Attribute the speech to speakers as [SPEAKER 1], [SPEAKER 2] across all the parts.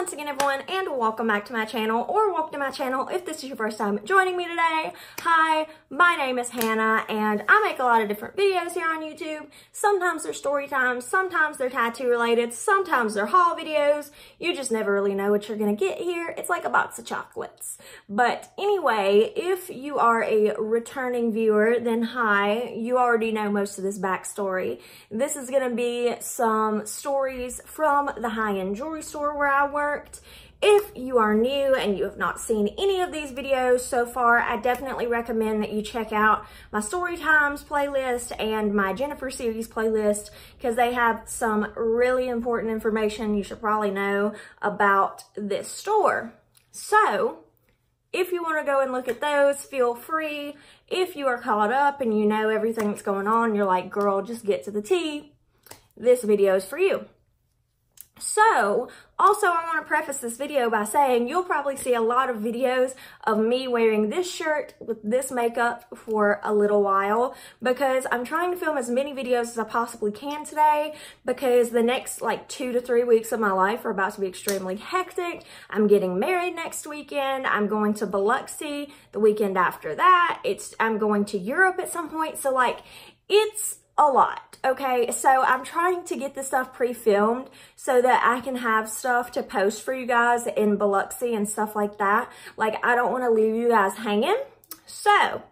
[SPEAKER 1] once again, everyone, and welcome back to my channel, or welcome to my channel if this is your first time joining me today. Hi, my name is Hannah, and I make a lot of different videos here on YouTube. Sometimes they're story times, sometimes they're tattoo related, sometimes they're haul videos. You just never really know what you're gonna get here. It's like a box of chocolates. But anyway, if you are a returning viewer, then hi, you already know most of this backstory. This is gonna be some stories from the high-end jewelry store where I worked. If you are new and you have not seen any of these videos so far, I definitely recommend that you check out my Story Times playlist and my Jennifer series playlist, because they have some really important information you should probably know about this store. So if you want to go and look at those, feel free. If you are caught up and you know everything that's going on, you're like, girl, just get to the tea, this video is for you. So, also I want to preface this video by saying you'll probably see a lot of videos of me wearing this shirt with this makeup for a little while, because I'm trying to film as many videos as I possibly can today, because the next like 2 to 3 weeks of my life are about to be extremely hectic. I'm getting married next weekend. I'm going to Biloxi the weekend after that. I'm going to Europe at some point. So like, it's a lot, okay? So I'm trying to get this stuff pre-filmed so that I can have stuff to post for you guys in Biloxi and stuff like that. Like, I don't want to leave you guys hanging. So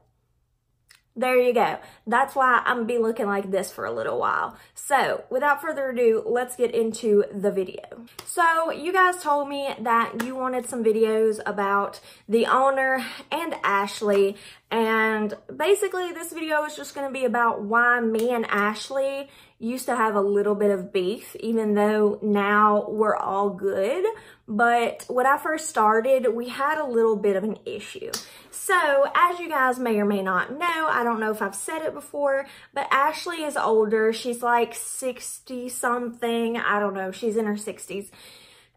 [SPEAKER 1] there you go. That's why I'm gonna be looking like this for a little while. So without further ado, let's get into the video. So you guys told me that you wanted some videos about the owner and Ashley. And basically this video is just gonna be about why me and Ashley used to have a little bit of beef, even though now we're all good. But when I first started, we had a little bit of an issue. So as you guys may or may not know, I don't know if I've said it before, but Ashley is older. She's like 60 something. I don't know. She's in her 60s.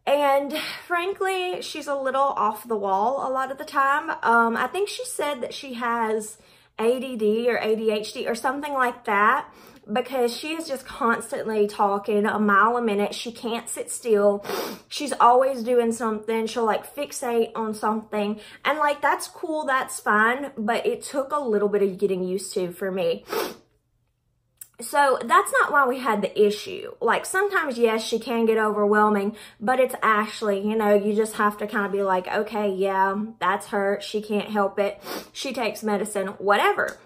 [SPEAKER 1] And frankly, she's a little off the wall a lot of the time. I think she said that she has ADD or ADHD or something like that, because she is just constantly talking a mile a minute. She can't sit still. She's always doing something. She'll like fixate on something. And like, that's cool, that's fine, but it took a little bit of getting used to for me. So that's not why we had the issue. Like, sometimes, yes, she can get overwhelming, but it's Ashley, you know, you just have to kind of be like, okay, yeah, that's her. She can't help it. She takes medicine, whatever.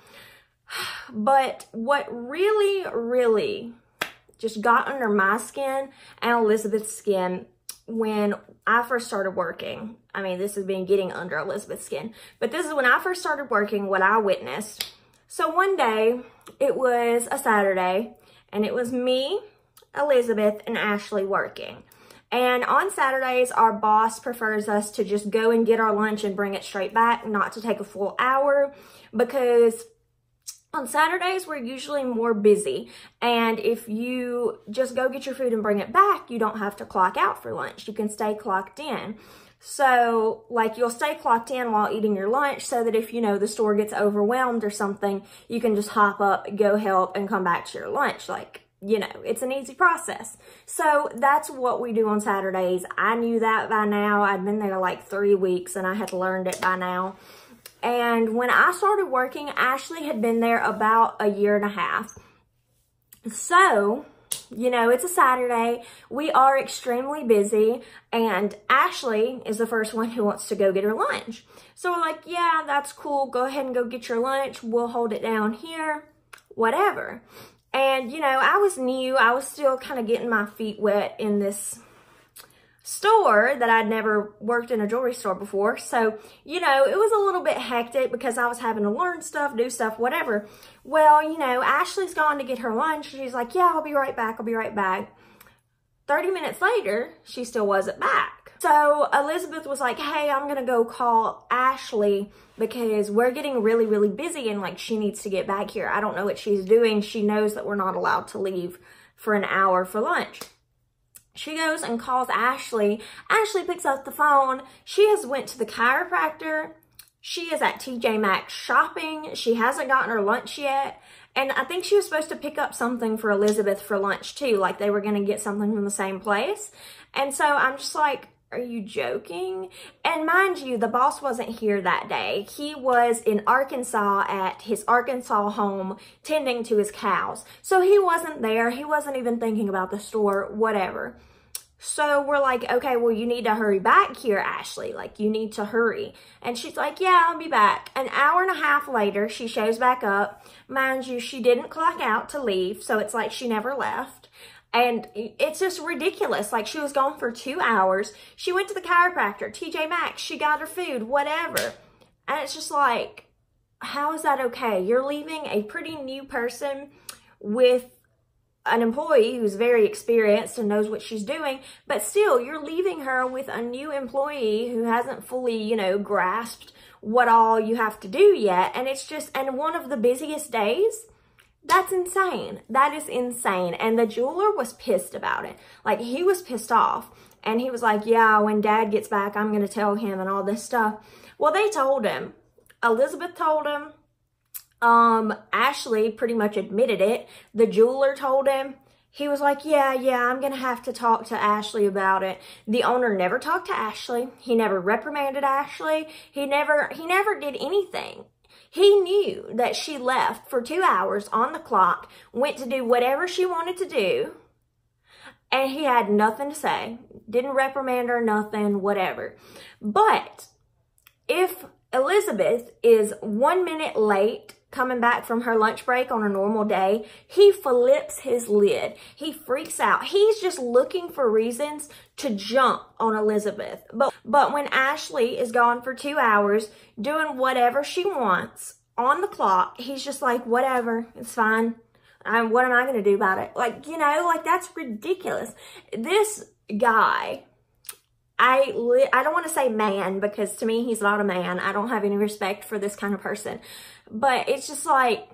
[SPEAKER 1] But what really, really just got under my skin and Elizabeth's skin when I first started working, I mean, this has been getting under Elizabeth's skin, but this is when I first started working, what I witnessed. So one day, it was a Saturday, and it was me, Elizabeth, and Ashley working. And on Saturdays, our boss prefers us to just go and get our lunch and bring it straight back, not to take a full hour, because on Saturdays, we're usually more busy, and if you just go get your food and bring it back, you don't have to clock out for lunch. You can stay clocked in. So, like, you'll stay clocked in while eating your lunch so that if, you know, the store gets overwhelmed or something, you can just hop up, go help, and come back to your lunch. Like, you know, it's an easy process. So that's what we do on Saturdays. I knew that by now. I'd been there like 3 weeks, and I had learned it by now. And when I started working, Ashley had been there about a year and a half. So, you know, it's a Saturday. We are extremely busy, and Ashley is the first one who wants to go get her lunch. So we're like, yeah, that's cool. Go ahead and go get your lunch. We'll hold it down here, whatever. And, you know, I was new. I was still kind of getting my feet wet in this store that I'd never worked in a jewelry store before. So, you know, it was a little bit hectic because I was having to learn stuff, do stuff, whatever. Well, you know, Ashley's gone to get her lunch. She's like, yeah, I'll be right back. I'll be right back. 30 minutes later, she still wasn't back. So Elizabeth was like, hey, I'm going to go call Ashley because we're getting really, really busy, and like, she needs to get back here. I don't know what she's doing. She knows that we're not allowed to leave for an hour for lunch. She goes and calls Ashley. Ashley picks up the phone. She has went to the chiropractor. She is at TJ Maxx shopping. She hasn't gotten her lunch yet. And I think she was supposed to pick up something for Elizabeth for lunch too. Like, they were going to get something from the same place. And so I'm just like, are you joking? And mind you, the boss wasn't here that day. He was in Arkansas at his Arkansas home tending to his cows. So he wasn't there. He wasn't even thinking about the store, whatever. So we're like, okay, well, you need to hurry back here, Ashley. Like, you need to hurry. And she's like, yeah, I'll be back. An hour and a half later, she shows back up. Mind you, she didn't clock out to leave. So it's like she never left. And it's just ridiculous. Like, she was gone for 2 hours. She went to the chiropractor, TJ Maxx. She got her food, whatever. And it's just like, how is that okay? You're leaving a pretty new person with an employee who's very experienced and knows what she's doing, but still, you're leaving her with a new employee who hasn't fully, you know, grasped what all you have to do yet. And it's just, and one of the busiest days. That's insane. That is insane. And the jeweler was pissed about it. Like, he was pissed off. And he was like, yeah, when Dad gets back, I'm going to tell him and all this stuff. Well, they told him. Elizabeth told him. Ashley pretty much admitted it. The jeweler told him. He was like, yeah, I'm going to have to talk to Ashley about it. The owner never talked to Ashley. He never reprimanded Ashley. He never did anything. He knew that she left for 2 hours on the clock, went to do whatever she wanted to do, and he had nothing to say. Didn't reprimand her, nothing, whatever. But if Elizabeth is 1 minute late coming back from her lunch break on a normal day, he flips his lid. He freaks out. He's just looking for reasons to jump on Elizabeth. But when Ashley is gone for 2 hours doing whatever she wants on the clock, he's just like, whatever, it's fine. What am I going to do about it? Like, you know, like, that's ridiculous. This guy, I don't want to say man, because to me, he's not a man. I don't have any respect for this kind of person. But it's just like,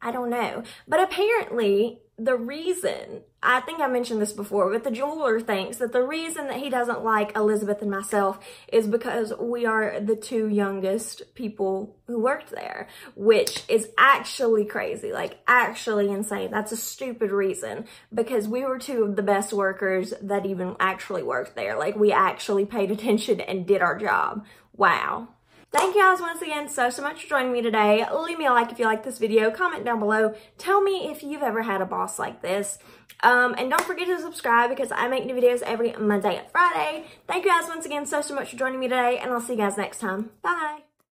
[SPEAKER 1] I don't know. But apparently, the reason, I think I mentioned this before, but the jeweler thinks that the reason that he doesn't like Elizabeth and myself is because we are the two youngest people who worked there, which is actually crazy, like actually insane. That's a stupid reason, because we were two of the best workers that even actually worked there. Like, we actually paid attention and did our job. Wow. Thank you guys once again so much for joining me today. Leave me a like if you like this video. Comment down below. Tell me if you've ever had a boss like this. And don't forget to subscribe, because I make new videos every Monday and Friday. Thank you guys once again so much for joining me today, and I'll see you guys next time. Bye.